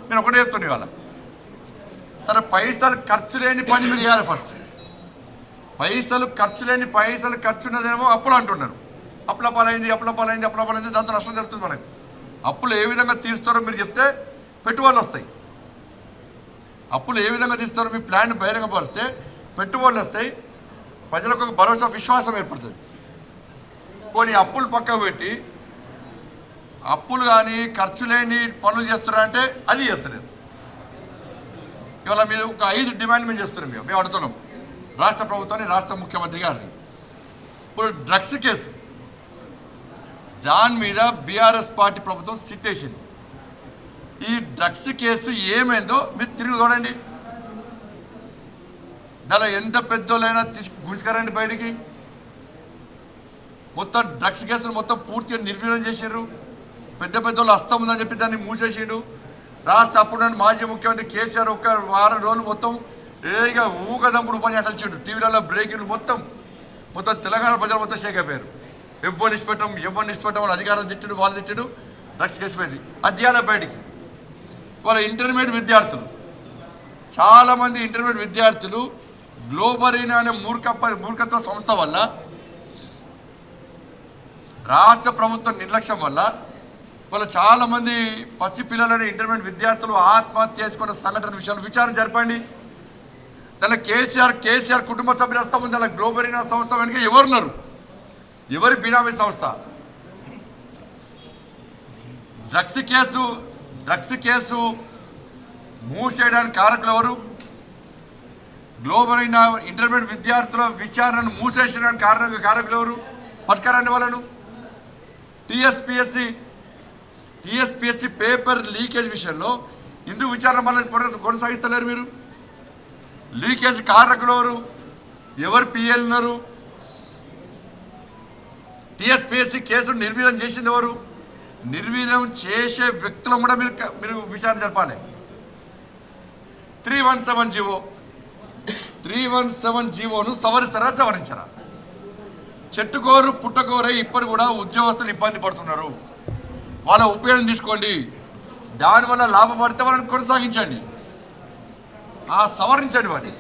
నేను ఒకటే చెప్తున్నా ఇవాళ. సరే పైసలు ఖర్చు లేని పని మీరు చేయాలి ఫస్ట్. పైసలు ఖర్చు ఉన్నదేమో అప్పులు అంటున్నారు. అప్పుల పాలైంది దాంతో నష్టం జరుగుతుంది మనకు. అప్పులు ఏ విధంగా తీరుస్తారో మీరు చెప్తే పెట్టుబడులు వస్తాయి. అప్పులు ఏ విధంగా తీస్తారో మీ ప్లాన్ బహిరంగపరిస్తే పెట్టుబడులు వస్తాయి, ప్రజలకు ఒక భరోసా విశ్వాసం ఏర్పడుతుంది. పోనీ అప్పులు పక్కకు పెట్టి అప్పులు కానీ ఖర్చు లేని పనులు చేస్తున్నారంటే అది చేస్తలేదు. ఇవాళ మీరు ఒక 5 డిమాండ్ మేము చేస్తున్నాం. మేము అడుగుతున్నాం రాష్ట్ర ప్రభుత్వాన్ని, రాష్ట్ర ముఖ్యమంత్రి గారిని. ఇప్పుడు డ్రగ్స్ కేసు దాని మీద బీఆర్ఎస్ పార్టీ ప్రభుత్వం సిట్ వేసింది. ఈ డ్రగ్స్ కేసు ఏమైందో మీరు తిరిగి చూడండి. దానిలో ఎంత పెద్దోళ్ళైనా గుంజుకరండి బయటికి. మొత్తం డ్రగ్స్ కేసును మొత్తం పూర్తిగా నిర్వీర్యం చేసారు. పెద్దోళ్ళు హస్తం ఉందని చెప్పి దాన్ని మూసేసిండు. రాష్ట్ర అప్పుడు మాజీ ముఖ్యమంత్రి కేసీఆర్ ఒక వారం రోజులు మొత్తం ఏగా ఊగదంపుడు పని అసలు చెడు టీవీలలో బ్రేకింగ్లు మొత్తం తెలంగాణ ప్రజలు మొత్తం షేక్ అయిపోయారు. ఎవరిని ఇష్టపెట్టం వాళ్ళు అధికారం తిట్టుడు, వాళ్ళు తిట్టుడు, డ్రగ్స్ కేసు పోయింది. అధ్యాయాల బయటికి వాళ్ళ ఇంటర్మీడియట్ విద్యార్థులు, చాలామంది ఇంటర్మీడియట్ విద్యార్థులు గ్లోబరీనా అనే మూర్ఖత్వ సంస్థ వల్ల, రాష్ట్ర ప్రభుత్వం నిర్లక్ష్యం వల్ల వాళ్ళు చాలామంది పసిపిల్లలని ఇంటర్మీడియట్ విద్యార్థులు ఆత్మహత్య చేసుకున్న సంఘటన విషయాలు విచారణ జరపండి. దానిలో కేసీఆర్ కుటుంబ సభ్యుల హస్తం ఉంది. దానిలో గ్లోబరీనా సంస్థ వెనుక ఎవరున్నారు? ఎవరి బినామీ సంస్థ? డ్రగ్స్ కేసు మూసేయడానికి కారకులు ఎవరు? గ్లోబరీనా ఇంటర్మీడియట్ విద్యార్థుల విచారణను మూసేసడానికి కారకులు ఎవరు? పట్టుకరండి వాళ్ళను. టీఎస్పీఎస్సీ పేపర్ లీకేజ్ విషయంలో ఎందుకు విచారణ మళ్ళీ కొనసాగిస్తలేరు మీరు? లీకేజ్ కారకులు ఎవరు పిఎల్ ఉన్నారు? టీఎస్పీఎస్సీ కేసును నిర్వీర్యం చేసింది ఎవరు? నిర్వీర్యం చేసే వ్యక్తులను కూడా మీరు విచారణ జరపాలి. 317 జీవోను సవరించరా? చెట్టుకోరు పుట్టకోరే ఇప్పటి కూడా ఉద్యోగస్తులు ఇబ్బంది పడుతున్నారు. వాళ్ళ ఉపయోగం తీసుకోండి, దానివల్ల లాభపడితే వాళ్ళని కొనసాగించండి, సవరించండి వాడిని.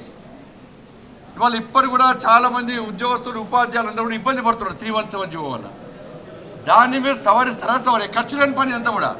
ఇవాళ ఇప్పటి కూడా చాలామంది ఉద్యోగస్తులు, ఉపాధ్యాయులు అందరూ కూడా ఇబ్బంది పడుతున్నారు 317 జీవో వల్ల. దాన్ని మీరు సవరిస్తారా? ఖర్చు లేని పని అంతా కూడా